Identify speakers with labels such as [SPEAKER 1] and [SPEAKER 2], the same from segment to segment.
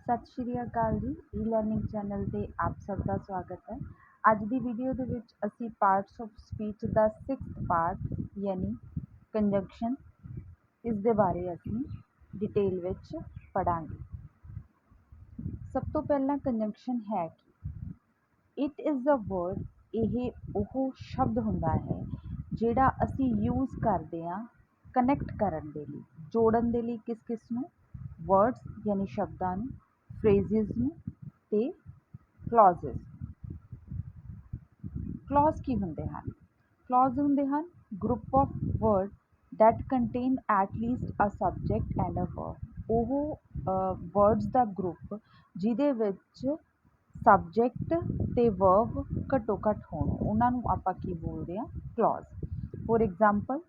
[SPEAKER 1] ਸਤਿ ਸ਼੍ਰੀ ਅਕਾਲ ਜੀ। ਈ learning channel 'ਤੇ ਆਪ ਸਭ ਦਾ ਸਵਾਗਤ ਹੈ। ਅੱਜ ਦੀ ਵੀਡੀਓ ਦੇ ਵਿੱਚ ਅਸੀਂ parts of speech the 6th part ਯਾਨੀ ਕੰਜੰਕਸ਼ਨ ਇਸ ਦੇ ਬਾਰੇ ਅਸੀਂ ਡਿਟੇਲ ਵਿੱਚ ਪੜਾਂਗੇ। ਸਭ ਤੋਂ ਪਹਿਲਾਂ ਕੰਜੰਕਸ਼ਨ ਹੈ ਕਿ ਇਟ ਇਜ਼ ਅ ਵਰਡ, ਇਹ ਉਹ ਸ਼ਬਦ ਹੁੰਦਾ ਹੈ ਜਿਹੜਾ ਅਸੀਂ ਯੂਜ਼ ਕਰਦੇ ਹਾਂ ਕਨੈਕਟ ਕਰਨ ਦੇ ਲਈ, ਜੋੜਨ ਦੇ ਲਈ ਕਿਸ ਨੂੰ, ਵਰਡਸ ਯਾਨੀ ਸ਼ਬਦਾਂ ਨੂੰ, ਫਰੇਜ਼ਿਸ ਨੂੰ ਤੇ ਕਲੌਜ਼ਸ। ਕਲੌਜ਼ ਕੀ ਹੁੰਦੇ ਹਨ? ਕਲੌਜ਼ ਹੁੰਦੇ ਹਨ group of word that contain at least a subject and a verb. ਉਹ ਵਰਡਸ ਦਾ ਗਰੁੱਪ ਜਿਹਦੇ ਵਿੱਚ ਸਬਜੈਕਟ ਤੇ ਵਰਬ ਘੱਟੋ ਘੱਟ ਹੋਣ, ਉਹਨਾਂ ਨੂੰ ਆਪਾਂ ਕੀ ਬੋਲਦੇ ਹਾਂ? ਕਲੌਜ਼। ਫੋਰ ਐਗਜ਼ਾਮਪਲ,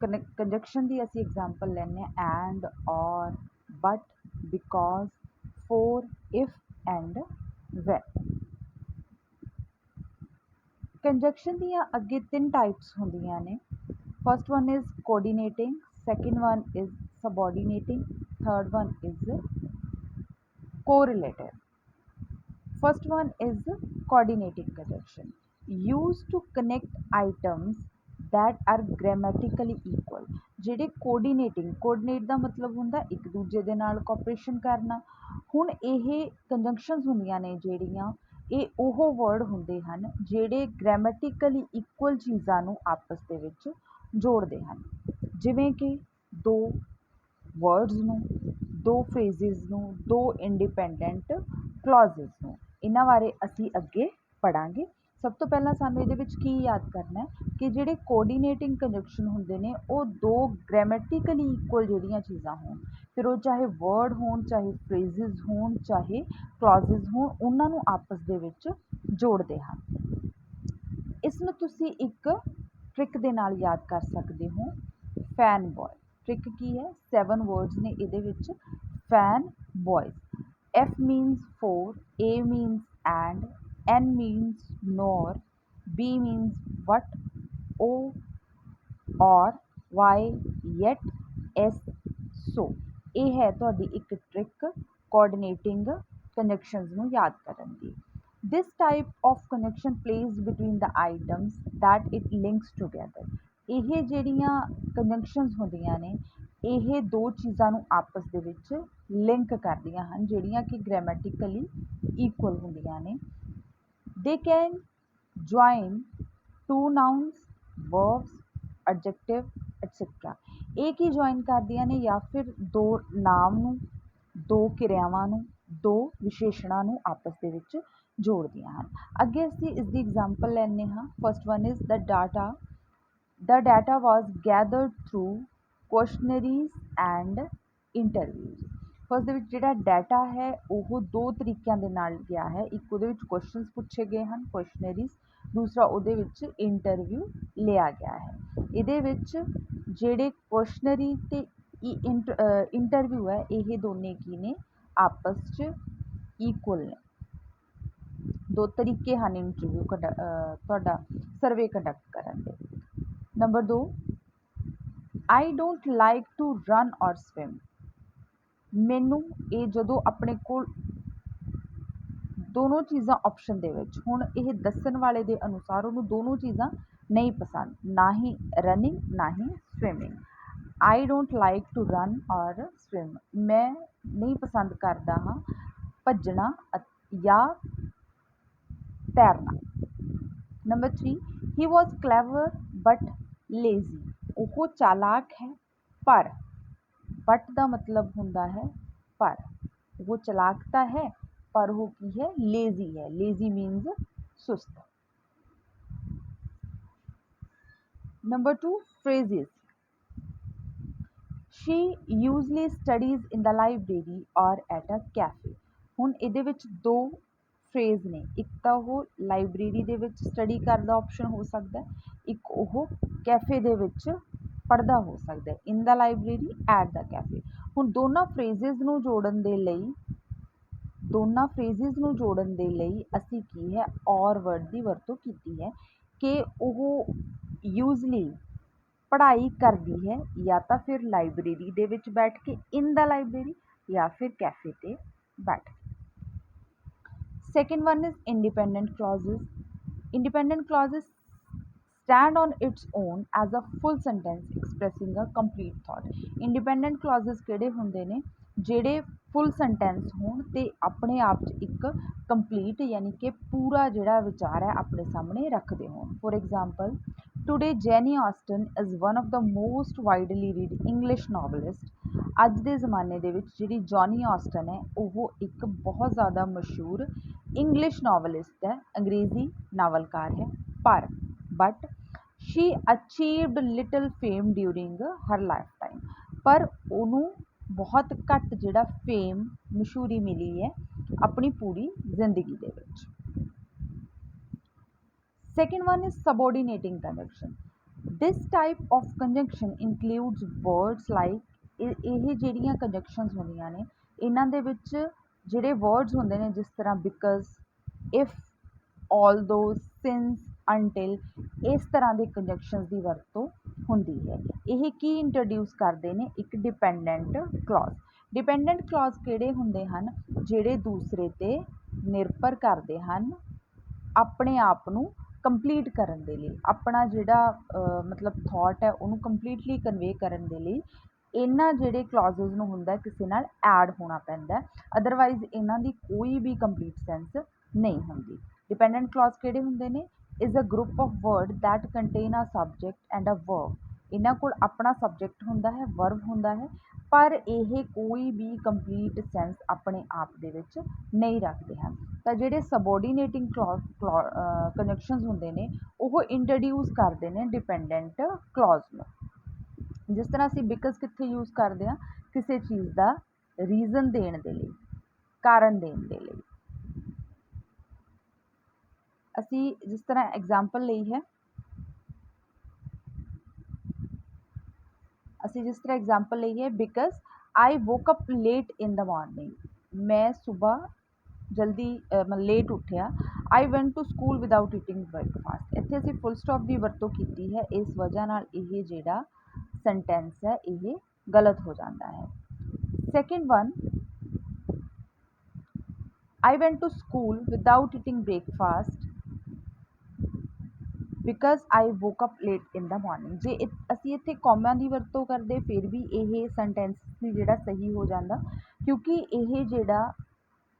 [SPEAKER 1] ਕੰਜੰਕਸ਼ਨ ਦੀ ਅਸੀਂ ਐਗਜ਼ਾਮਪਲ ਲੈਂਦੇ ਹਾਂ and, or, but, because, for, if and when. Conjunction ਦੀਆਂ ਅੱਗੇ 3 ਟਾਈਪਸ ਹੁੰਦੀਆਂ ਨੇ। First one is coordinating, second one is subordinating, third one is correlative. First one is coordinating conjunction, used to connect items that are grammatically equal। ਜਿਹੜੇ coordinate ਦਾ ਮਤਲਬ ਹੁੰਦਾ ਇੱਕ ਦੂਜੇ ਦੇ ਨਾਲ ਕੋਆਪਰੇਸ਼ਨ ਕਰਨਾ। ਹੁਣ ਇਹ ਕੰਜੰਕਸ਼ਨਸ ਹੁੰਦੀਆਂ ਨੇ ਜਿਹੜੀਆਂ, ਇਹ ਉਹ ਵਰਡ ਹੁੰਦੇ ਹਨ ਜਿਹੜੇ ਗ੍ਰਾਮੈਟੀਕਲੀ ਇਕੁਅਲ ਚੀਜ਼ਾਂ ਨੂੰ ਆਪਸ ਦੇ ਵਿੱਚ ਜੋੜਦੇ ਹਨ, ਜਿਵੇਂ ਕਿ ਦੋ ਵਰਡਸ ਨੂੰ, ਦੋ ਫਰੇਜ਼ਿਸ ਨੂੰ, ਦੋ ਇੰਡੀਪੈਂਡੈਂਟ ਕਲੌਜ਼ਸ ਨੂੰ। ਇਹਨਾਂ ਬਾਰੇ ਅਸੀਂ ਅੱਗੇ ਪੜਾਂਗੇ। ਸਭ ਤੋਂ ਪਹਿਲਾਂ ਸਾਨੂੰ ਇਹਦੇ ਵਿੱਚ ਕੀ ਯਾਦ ਕਰਨਾ ਹੈ ਕਿ ਜਿਹੜੇ ਕੋਆਰਡੀਨੇਟਿੰਗ ਕੰਜੰਕਸ਼ਨ ਹੁੰਦੇ ਨੇ ਉਹ ਦੋ ਗ੍ਰਾਮੈਟੀਕਲੀ ਇਕੁਅਲ ਜਿਹੜੀਆਂ ਚੀਜ਼ਾਂ ਹੋਣ, ਫਿਰ ਉਹ ਚਾਹੇ ਵਰਡ ਹੋਣ, ਚਾਹੇ ਫਰੇਜ਼ਿਸ ਹੋਣ, ਚਾਹੇ ਕਲੌਜ਼ਸ ਹੋਣ, ਉਹਨਾਂ ਨੂੰ ਆਪਸ ਦੇ ਵਿੱਚ ਜੋੜਦੇ ਹਨ। ਇਸ ਨੂੰ ਤੁਸੀਂ ਇੱਕ ਟ੍ਰਿਕ ਦੇ ਨਾਲ ਯਾਦ ਕਰ ਸਕਦੇ ਹੋ, ਫੈਨ ਬॉय। ਟ੍ਰਿਕ ਕੀ ਹੈ? 7 ਵਰਡਸ ਨੇ ਇਹਦੇ ਵਿੱਚ। Fan ਬॉयਜ਼। F means for, A means and, N means nor, B means what, O or, Y yet, S so। ਇਹ ਹੈ ਤੁਹਾਡੀ ਇੱਕ ਟ੍ਰਿਕ ਕੋਆਰਡੀਨੇਟਿੰਗ ਕੰਜੰਕਸ਼ਨਸ ਨੂੰ ਯਾਦ ਕਰਨ ਦੀ। This type of conjunction plays between the items that it links together। ਇਹ ਜਿਹੜੀਆਂ ਕੰਜੰਕਸ਼ਨਸ ਹੁੰਦੀਆਂ ਨੇ, ਇਹ ਦੋ ਚੀਜ਼ਾਂ ਨੂੰ ਆਪਸ ਦੇ ਵਿੱਚ ਲਿੰਕ ਕਰਦੀਆਂ ਹਨ ਜਿਹੜੀਆਂ ਕਿ ਗ੍ਰਾਮੈਟੀਕਲੀ ਇਕੁਅਲ ਹੁੰਦੀਆਂ ਨੇ। They can join two nouns, verbs, adjective etcetera. ਇਹ ਕੀ ਜੁਆਇਨ ਕਰਦੀਆਂ ਨੇ? ਜਾਂ ਫਿਰ ਦੋ ਨਾਮ ਨੂੰ, ਦੋ ਕਿਰਿਆਵਾਂ ਨੂੰ, ਦੋ ਵਿਸ਼ੇਸ਼ਣਾਂ ਨੂੰ ਆਪਸ ਦੇ ਵਿੱਚ ਜੋੜਦੀਆਂ ਹਨ। ਅੱਗੇ ਅਸੀਂ ਇਸ ਦੀ ਐਗਜ਼ਾਮਪਲ ਲੈਂਦੇ ਹਾਂ। First one is the data. The data was gathered through questionnaires and interviews। First ਦੇ ਵਿੱਚ ਜਿਹੜਾ ਡਾਟਾ ਹੈ ਉਹ ਦੋ ਤਰੀਕਿਆਂ ਦੇ ਨਾਲ ਗਿਆ ਹੈ। ਇੱਕ ਉਹਦੇ ਵਿੱਚ ਕੁਐਸਚਨਸ ਪੁੱਛੇ ਗਏ ਹਨ, ਕੁਐਸਚਨਰੀਜ਼, ਦੂਸਰਾ ਉਹਦੇ ਵਿੱਚ ਇੰਟਰਵਿਊ ਲਿਆ ਗਿਆ ਹੈ। ਇਹਦੇ ਵਿੱਚ ਜਿਹੜੇ ਕੁਐਸਚਨਰੀ ਤੇ ਇੰਟਰਵਿਊ ਹੈ, ਇਹ ਦੋਨੇ ਕੀ ਨੇ? ਆਪਸ 'ਚ ਇਕੁਅਲ ਨੇ। ਦੋ ਤਰੀਕੇ ਹਨ ਇੰਟਰਵਿਊ ਤੁਹਾਡਾ ਸਰਵੇ ਕੰਡਕਟ ਕਰਨ ਦੇ। Number 2, I don't like to run or swim. ਮੈਨੂੰ ਇਹ ਜਦੋਂ ਆਪਣੇ ਕੋਲ ਦੋਨੋਂ ਚੀਜ਼ਾਂ ਆਪਸ਼ਨ ਦੇ ਵਿੱਚ, ਹੁਣ ਇਹ ਦੱਸਣ ਵਾਲੇ ਦੇ ਅਨੁਸਾਰ ਉਹਨੂੰ ਦੋਨੋਂ ਚੀਜ਼ਾਂ ਨਹੀਂ ਪਸੰਦ, ਨਾ ਹੀ ਰਨਿੰਗ ਨਾ ਹੀ swimming. I don't like to run or swim. ਮੈਂ ਨਹੀਂ ਪਸੰਦ ਕਰਦਾ ਹਾਂ ਭੱਜਣਾ ਜਾਂ ਤੈਰਨਾ। Number 3, he was clever but lazy. ਉਹ ਚਾਲਾਕ ਹੈ ਪਰ, ਬਟ ਦਾ ਮਤਲਬ ਹੁੰਦਾ ਹੈ ਪਰ। ਉਹ ਚਲਾਕ ਤਾਂ ਹੈ ਪਰ ਉਹ ਕੀ ਹੈ? ਲੇਜ਼ੀ ਹੈ। ਲੇਜ਼ੀ ਮੀਨਸ ਸੁਸਤ। ਨੰਬਰ 2, ਫਰੇਜ਼ਿਸ। ਸ਼ੀ ਯੂਜ਼ਲੀ ਸਟੱਡੀਜ਼ ਇਨ ਦ ਲਾਇਬ੍ਰੇਰੀ ਔਰ ਐਟ ਅ ਕੈਫੇ। ਹੁਣ ਇਹਦੇ ਵਿੱਚ ਦੋ ਫਰੇਜ਼ ਨੇ, ਇੱਕ ਤਾਂ ਉਹ ਲਾਇਬ੍ਰੇਰੀ ਦੇ ਵਿੱਚ ਸਟੱਡੀ ਕਰਦਾ ਆਪਸ਼ਨ ਹੋ ਸਕਦਾ, ਇੱਕ ਉਹ ਕੈਫੇ ਦੇ ਵਿੱਚ ਪੜ੍ਹਦਾ ਹੋ ਸਕਦਾ। ਇਨ ਦਾ ਲਾਇਬ੍ਰੇਰੀ, ਐਟ ਦਾ ਕੈਫੇ। ਹੁਣ ਦੋਨਾਂ ਫਰੇਜ਼ਿਸ ਨੂੰ ਜੋੜਨ ਦੇ ਲਈ ਅਸੀਂ ਕੀ ਹੈ? ਔਰ ਵਰਡ ਦੀ ਵਰਤੋਂ ਕੀਤੀ ਹੈ ਕਿ ਉਹ ਯੂਜ਼ਲੀ ਪੜ੍ਹਾਈ ਕਰਦੀ ਹੈ ਜਾਂ ਤਾਂ ਫਿਰ ਲਾਇਬ੍ਰੇਰੀ ਦੇ ਵਿੱਚ ਬੈਠ ਕੇ, ਇਨ ਦਾ ਲਾਇਬ੍ਰੇਰੀ, ਜਾਂ ਫਿਰ ਕੈਫੇ 'ਤੇ bad. Second one is independent clauses. Independent clauses stand on its own as a full sentence expressing a complete thought. Independent clauses ਕਿਹੜੇ ਹੁੰਦੇ ਨੇ ਜਿਹੜੇ ਫੁੱਲ ਸੈਂਟੈਂਸ ਹੋਣ ਤੇ ਆਪਣੇ ਆਪ 'ਚ ਇੱਕ ਕੰਪਲੀਟ ਯਾਨੀ ਕਿ ਪੂਰਾ ਜਿਹੜਾ ਵਿਚਾਰ ਹੈ ਆਪਣੇ ਸਾਹਮਣੇ ਰੱਖਦੇ ਹੋਣ। For example, today Jenny Aston is one of the most widely read English novelist. ਅੱਜ ਦੇ ਜ਼ਮਾਨੇ ਦੇ ਵਿੱਚ ਜਿਹੜੀ ਜੌਨੀ ਆਸਟਨ ਹੈ ਉਹ ਇੱਕ ਬਹੁਤ ਜ਼ਿਆਦਾ ਮਸ਼ਹੂਰ ਇੰਗਲਿਸ਼ ਨਾਵਲਿਸਟ ਹੈ, ਅੰਗਰੇਜ਼ੀ ਨਾਵਲਕਾਰ ਹੈ। ਪਰ but she achieved little fame during her lifetime। ਪਰ ਉਹਨੂੰ ਬਹੁਤ ਘੱਟ ਜਿਹੜਾ ਫੇਮ ਮਸ਼ਹੂਰੀ ਮਿਲੀ ਹੈ ਆਪਣੀ ਪੂਰੀ ਜ਼ਿੰਦਗੀ ਦੇ ਵਿੱਚ। Second one is subordinating conjunction। This type of conjunction includes words like ਇਹ ਜਿਹੜੀਆਂ ਕੰਜੰਕਸ਼ਨਸ ਹੁੰਦੀਆਂ ਨੇ ਇਹਨਾਂ ਦੇ ਵਿੱਚ ਜਿਹੜੇ ਵਰਡਸ ਹੁੰਦੇ ਨੇ ਜਿਸ ਤਰ੍ਹਾਂ because, if, although, since, until, ਇਸ ਤਰ੍ਹਾਂ ਦੇ ਕੰਜੰਕਸ਼ਨਸ ਦੀ ਵਰਤੋਂ ਹੁੰਦੀ ਹੈ। ਇਹ ਕੀ ਇੰਟਰੋਡਿਊਸ ਕਰਦੇ ਨੇ? ਇੱਕ ਡਿਪੈਂਡੈਂਟ ਕਲੌਜ਼। ਡਿਪੈਂਡੈਂਟ ਕਲੌਜ਼ ਕਿਹੜੇ ਹੁੰਦੇ ਹਨ? ਜਿਹੜੇ ਦੂਸਰੇ 'ਤੇ ਨਿਰਭਰ ਕਰਦੇ ਹਨ ਆਪਣੇ ਆਪ ਨੂੰ ਕੰਪਲੀਟ ਕਰਨ ਦੇ ਲਈ, ਆਪਣਾ ਜਿਹੜਾ ਮਤਲਬ ਥੋਟ ਹੈ ਉਹਨੂੰ ਕੰਪਲੀਟਲੀ ਕਨਵੇ ਕਰਨ ਦੇ ਲਈ ਇਹਨਾਂ ਜਿਹੜੇ ਕਲੌਜ਼ਸ ਨੂੰ ਹੁੰਦਾ ਕਿਸੇ ਨਾਲ ਐਡ ਹੋਣਾ ਪੈਂਦਾ, ਅਦਰਵਾਈਜ਼ ਇਹਨਾਂ ਦੀ ਕੋਈ ਵੀ ਕੰਪਲੀਟ ਸੈਂਸ ਨਹੀਂ ਹੁੰਦੀ। ਡਿਪੈਂਡੈਂਟ ਕਲੌਜ਼ ਕਿਹੜੇ ਹੁੰਦੇ ਨੇ? Is a group of word that contain a subject and a verb. ਇਹਨਾਂ ਕੋਲ ਆਪਣਾ ਸਬਜੈਕਟ ਹੁੰਦਾ ਹੈ, ਵਰਬ ਹੁੰਦਾ ਹੈ, ਪਰ ਇਹ ਕੋਈ ਵੀ ਕੰਪਲੀਟ ਸੈਂਸ ਆਪਣੇ ਆਪ ਦੇ ਵਿੱਚ ਨਹੀਂ ਰੱਖਦੇ ਹਨ। ਤਾਂ ਜਿਹੜੇ ਸਬੋਰਡੀਨੇਟਿੰਗ ਕੰਜੰਕਸ਼ਨਸ ਹੁੰਦੇ ਨੇ ਉਹ ਇੰਟਰੋਡਿਊਸ ਕਰਦੇ ਨੇ ਡਿਪੈਂਡੈਂਟ ਕਲੌਜ਼ ਨੂੰ। ਜਿਸ ਤਰ੍ਹਾਂ ਅਸੀਂ ਬਿਕਾਜ਼ ਕਿੱਥੇ ਯੂਜ਼ ਕਰਦੇ ਹਾਂ? ਕਿਸੇ ਚੀਜ਼ ਦਾ ਰੀਜ਼ਨ ਦੇਣ ਦੇ ਲਈ, ਕਾਰਨ ਦੇਣ ਦੇ ਲਈ। ਅਸੀਂ ਜਿਸ ਤਰ੍ਹਾਂ ਐਗਜ਼ਾਮਪਲ ਲਈ ਹੈ, because I woke up late in the morning. ਮੈਂ ਸੁਬਾਹ ਜਲਦੀ ਲੇਟ ਉੱਠਿਆ। I went to school without eating breakfast. ਇੱਥੇ ਅਸੀਂ ਫੁੱਲ ਸਟਾਪ ਦੀ ਵਰਤੋਂ ਕੀਤੀ ਹੈ, ਇਸ ਵਜ੍ਹਾ ਨਾਲ ਇਹ ਜਿਹੜਾ ਸੈਂਟੈਂਸ ਹੈ ਇਹ ਗਲਤ ਹੋ ਜਾਂਦਾ ਹੈ। Second one, I went to school without eating breakfast because I woke up late in the morning। ਜੇ ਅਸੀਂ ਇੱਥੇ ਕੌਮਿਆਂ ਦੀ ਵਰਤੋਂ ਕਰਦੇ ਫਿਰ ਵੀ ਇਹ ਸੈਂਟੈਂਸ ਵੀ ਜਿਹੜਾ ਸਹੀ ਹੋ ਜਾਂਦਾ, ਕਿਉਂਕਿ ਇਹ ਜਿਹੜਾ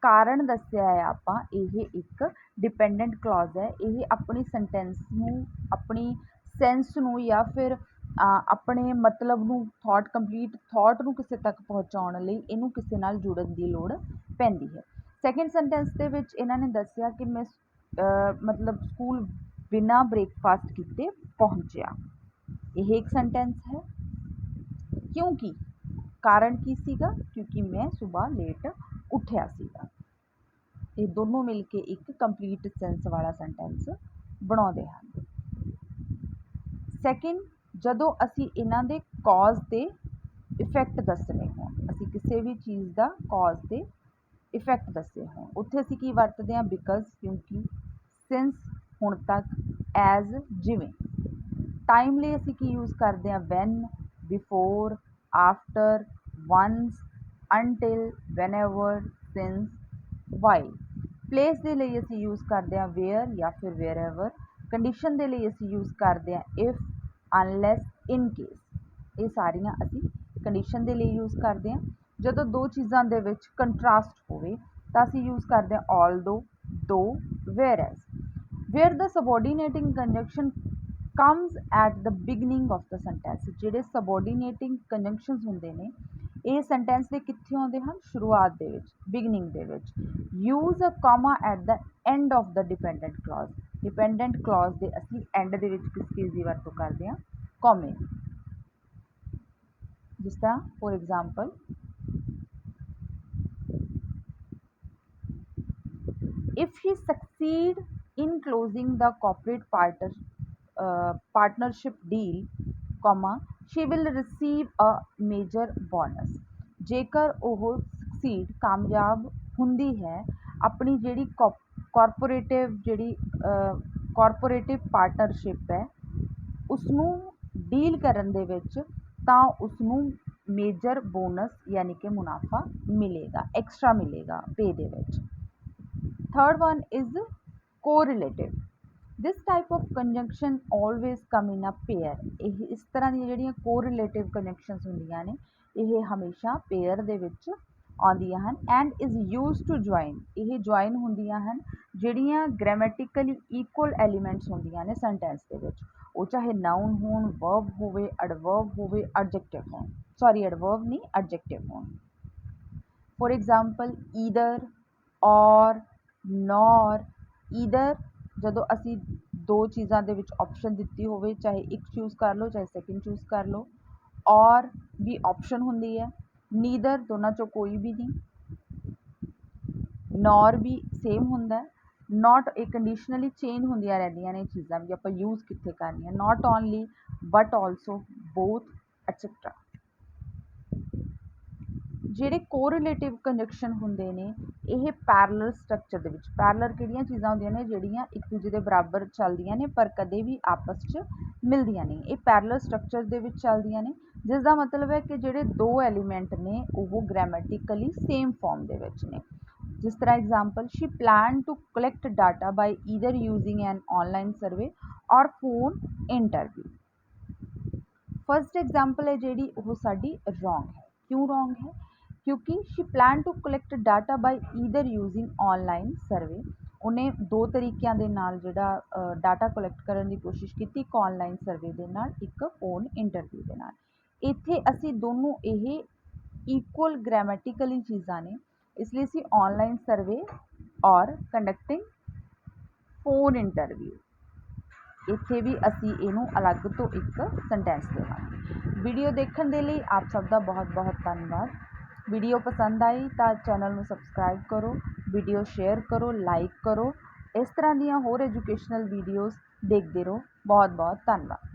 [SPEAKER 1] ਕਾਰਨ ਦੱਸਿਆ ਹੈ ਆਪਾਂ ਇਹ ਇੱਕ ਡਿਪੈਂਡੈਂਟ ਕਲੌਜ਼ ਹੈ। ਇਹ ਆਪਣੀ ਸੈਂਟੈਂਸ ਨੂੰ, ਆਪਣੀ ਸੈਂਸ ਨੂੰ ਜਾਂ ਫਿਰ ਆਪਣੇ ਮਤਲਬ ਨੂੰ, ਕੰਪਲੀਟ ਥੋਟ ਨੂੰ ਕਿਸੇ ਤੱਕ ਪਹੁੰਚਾਉਣ ਲਈ ਇਹਨੂੰ ਕਿਸੇ ਨਾਲ ਜੁੜਨ ਦੀ ਲੋੜ ਪੈਂਦੀ ਹੈ। ਸੈਕਿੰਡ ਸੈਂਟੈਂਸ ਦੇ ਵਿੱਚ ਇਹਨਾਂ ਨੇ ਦੱਸਿਆ ਕਿ ਮੈਂ ਮਤਲਬ ਸਕੂਲ ਬਿਨਾਂ ਬ੍ਰੇਕਫਾਸਟ ਕੀਤੇ ਪਹੁੰਚਿਆ। ਇਹ ਇੱਕ ਸੈਂਟੈਂਸ ਹੈ। ਕਿਉਂਕਿ ਕਾਰਨ ਕੀ ਸੀਗਾ? ਕਿਉਂਕਿ ਮੈਂ ਸੁਬਾਹ ਲੇਟ ਉੱਠਿਆ ਸੀਗਾ। ਇਹ ਦੋਨੋਂ ਮਿਲ ਕੇ ਇੱਕ ਕੰਪਲੀਟ ਸੈਂਸ ਵਾਲਾ ਸੈਂਟੈਂਸ ਬਣਾਉਂਦੇ ਹਨ। ਸੈਕਿੰਡ, ਜਦੋਂ ਅਸੀਂ ਇਹਨਾਂ ਦੇ ਕੌਜ਼ ਤੇ ਇਫੈਕਟ ਦੱਸਣੇ ਹੋਣ, ਅਸੀਂ ਕਿਸੇ ਵੀ ਚੀਜ਼ ਦਾ ਕੌਜ਼ ਤੇ ਇਫੈਕਟ ਦੱਸੇ ਹੋਣ, ਉੱਥੇ ਅਸੀਂ ਕੀ ਵਰਤਦੇ ਹਾਂ? ਬਿਕਾਜ਼, ਕਿਉਂਕਿ, ਸਿੰਸ, ਹੁਣ ਤੱਕ, ਐਜ਼, ਜਿਵੇਂ। ਟਾਈਮ ਲਈ ਅਸੀਂ ਕੀ ਯੂਜ਼ ਕਰਦੇ ਹਾਂ? When, before, after, once, until, whenever, since, while. Place ਦੇ ਲਈ ਅਸੀਂ ਯੂਜ਼ ਕਰਦੇ ਹਾਂ ਵੇਅਰ ਜਾਂ ਫਿਰ ਵੇਅਰਐਵਰ। ਕੰਡੀਸ਼ਨ ਦੇ ਲਈ ਅਸੀਂ ਯੂਜ਼ ਕਰਦੇ ਹਾਂ ਇਫ, ਅਨਲੈਸ, ਇਨ ਕੇਸ। ਇਹ ਸਾਰੀਆਂ ਅਸੀਂ ਕੰਡੀਸ਼ਨ ਦੇ ਲਈ ਯੂਜ਼ ਕਰਦੇ ਹਾਂ। ਜਦੋਂ ਦੋ ਚੀਜ਼ਾਂ ਦੇ ਵਿੱਚ ਕੰਟਰਾਸਟ ਹੋਵੇ ਤਾਂ ਅਸੀਂ ਯੂਜ਼ ਕਰਦੇ ਹਾਂ although, though, whereas. Where the subordinating conjunction comes at the beginning of the sentence. ਜਿਹੜੇ ਸਬੋਰਡੀਨੇਟਿੰਗ ਕੰਜੰਕਸ਼ਨਸ ਹੁੰਦੇ ਨੇ ਇਹ ਸੈਂਟੈਂਸ ਦੇ ਕਿੱਥੇ ਆਉਂਦੇ ਹਨ? ਸ਼ੁਰੂਆਤ ਦੇ ਵਿੱਚ, ਬਿਗਨਿੰਗ ਦੇ ਵਿੱਚ। Use a comma at the end of the dependent clause. Dependent clause ਦੇ ਅਸੀਂ ਐਂਡ ਦੇ ਵਿੱਚ ਕਿਸ ਚੀਜ਼ ਦੀ ਵਰਤੋਂ ਕਰਦੇ ਹਾਂ? ਕਾਮੇ। ਜਿਸ ਤਰ੍ਹਾਂ for example, if he succeed in closing the corporate partnership deal, she will receive a major bonus। ਜੇਕਰ ਉਹ succeed, ਕਾਮਯਾਬ ਹੁੰਦੀ ਹੈ ਆਪਣੀ ਜਿਹੜੀ ਕਾਰਪੋਰੇਟਿਵ ਪਾਰਟਨਰਸ਼ਿਪ ਹੈ ਉਸਨੂੰ ਡੀਲ ਕਰਨ ਦੇ ਵਿੱਚ, ਤਾਂ ਉਸਨੂੰ ਮੇਜਰ ਬੋਨਸ ਯਾਨੀ ਕਿ ਮੁਨਾਫਾ ਮਿਲੇਗਾ, ਐਕਸਟਰਾ ਮਿਲੇਗਾ ਪੇ ਦੇ ਵਿੱਚ। Third one is correlative. This type of conjunction always come in a pair. ਇਹ ਇਸ ਤਰ੍ਹਾਂ ਦੀਆਂ ਜਿਹੜੀਆਂ ਕੋਰਿਲੇਟਿਵ ਕੰਜੰਕਸ਼ਨਸ ਹੁੰਦੀਆਂ ਨੇ ਇਹ ਹਮੇਸ਼ਾ ਪੇਅਰ ਦੇ ਵਿੱਚ ਆਉਂਦੀਆਂ ਹਨ। And is use to join, ਇਹ ਜੁਆਇਨ ਹੁੰਦੀਆਂ ਹਨ ਜਿਹੜੀਆਂ ਗ੍ਰਾਮੈਟੀਕਲੀ ਇਕੁਅਲ ਐਲੀਮੈਂਟਸ ਹੁੰਦੀਆਂ ਨੇ ਸੈਂਟੈਂਸ ਦੇ ਵਿੱਚ, ਉਹ ਚਾਹੇ ਨਾਊਨ ਹੋਣ, ਵਰਬ ਹੋਵੇ, ਐਡਵਰਬ ਹੋਵੇ, ਐਡਜੈਕਟਿਵ ਹੋਣ, ਸੌਰੀ ਐਡਵਰਬ ਨਹੀਂ ਐਡਜੈਕਟਿਵ ਹੋਣ। ਫੋਰ ਐਗਜ਼ਾਮਪਲ ਈਦਰ, ਔਰ, ਨੌਰ। ਈਦਰ ਜਦੋਂ ਅਸੀਂ ਦੋ ਚੀਜ਼ਾਂ ਦੇ ਵਿੱਚ ਆਪਸ਼ਨ ਦਿੱਤੀ ਹੋਵੇ, ਚਾਹੇ ਇੱਕ ਚੂਜ਼ ਕਰ ਲਓ ਚਾਹੇ ਸੈਕਿੰਡ ਚੂਜ਼ ਕਰ ਲਓ। ਔਰ ਵੀ ਆਪਸ਼ਨ ਹੁੰਦੀ ਹੈ। ਨੀਦਰ ਦੋਨਾਂ 'ਚੋਂ ਕੋਈ ਵੀ ਨਹੀਂ। ਨੌਰ ਵੀ ਸੇਮ ਹੁੰਦਾ। ਨਾਟ ਇਹ ਕੰਡੀਸ਼ਨਲੀ ਚੇਂਜ ਹੁੰਦੀਆਂ ਰਹਿੰਦੀਆਂ ਨੇ ਚੀਜ਼ਾਂ ਵੀ ਆਪਾਂ ਯੂਜ਼ ਕਿੱਥੇ ਕਰਨੀਆਂ, not only but also, both et cetera. ਜਿਹੜੇ ਕੋਰਿਲੇਟਿਵ ਕੰਜੰਕਸ਼ਨ ਹੁੰਦੇ ਨੇ ਇਹ ਪੈਰਲਲ ਸਟਰਕਚਰ ਦੇ ਵਿੱਚ, ਪੈਰਲਲ ਕਿਹੜੀਆਂ ਚੀਜ਼ਾਂ ਹੁੰਦੀਆਂ ਨੇ ਜਿਹੜੀਆਂ ਇੱਕ ਦੂਜੇ ਦੇ ਬਰਾਬਰ ਚੱਲਦੀਆਂ ਨੇ ਪਰ ਕਦੇ ਵੀ ਆਪਸ 'ਚ ਮਿਲਦੀਆਂ ਨਹੀਂ, ਇਹ ਪੈਰਲਲ ਸਟਰਕਚਰ ਦੇ ਵਿੱਚ ਚੱਲਦੀਆਂ ਨੇ, ਜਿਸ ਦਾ ਮਤਲਬ ਹੈ ਕਿ ਜਿਹੜੇ ਦੋ ਐਲੀਮੈਂਟ ਨੇ ਉਹ ਗ੍ਰਾਮੈਟੀਕਲੀ ਸੇਮ ਫਾਰਮ ਦੇ ਵਿੱਚ ਨੇ। ਜਿਸ ਤਰ੍ਹਾਂ example, she plan to collect data by either using an online survey or phone interview. First example ਹੈ ਜਿਹੜੀ ਉਹ ਸਾਡੀ ਰੋਂਗ ਹੈ। ਕਿਉਂ ਰੋਂਗ ਹੈ? ਕਿਉਂਕਿ she plan to collect data by either using online survey, ਉਹਨੇ ਦੋ ਤਰੀਕਿਆਂ ਦੇ ਨਾਲ ਜਿਹੜਾ ਡਾਟਾ ਕਲੈਕਟ ਕਰਨ ਦੀ ਕੋਸ਼ਿਸ਼ ਕੀਤੀ, ਇੱਕ ਆਨਲਾਈਨ ਸਰਵੇ ਦੇ ਨਾਲ, ਇੱਕ ਫੋਨ ਇੰਟਰਵਿਊ ਦੇ ਨਾਲ। ਇੱਥੇ ਅਸੀਂ ਦੋਨੋਂ ਇਹ ਇਕੁਅਲ ਗ੍ਰਾਮੈਟੀਕਲੀ ਚੀਜ਼ਾਂ ਨੇ, ਇਸ ਲਈ ਅਸੀਂ ਆਨਲਾਈਨ ਸਰਵੇ ਔਰ ਕੰਡਕਟਿੰਗ ਫੋਨ ਇੰਟਰਵਿਊ, ਇੱਥੇ ਵੀ ਅਸੀਂ ਇਹਨੂੰ ਅਲੱਗ ਤੋਂ ਇੱਕ ਸੈਂਟੈਂਸ ਦੇਵਾਂਗੇ। ਵੀਡੀਓ ਦੇਖਣ ਦੇ ਲਈ ਆਪ ਸਭ ਦਾ ਬਹੁਤ ਬਹੁਤ ਧੰਨਵਾਦ। ਵੀਡੀਓ ਪਸੰਦ ਆਈ ਤਾਂ ਚੈਨਲ ਨੂੰ ਸਬਸਕ੍ਰਾਈਬ ਕਰੋ, ਵੀਡੀਓ ਸ਼ੇਅਰ ਕਰੋ, ਲਾਈਕ ਕਰੋ। ਇਸ ਤਰ੍ਹਾਂ ਦੀਆਂ ਹੋਰ ਐਜੂਕੇਸ਼ਨਲ ਵੀਡੀਓਜ਼ ਦੇਖਦੇ ਰਹੋ। ਬਹੁਤ ਬਹੁਤ ਧੰਨਵਾਦ।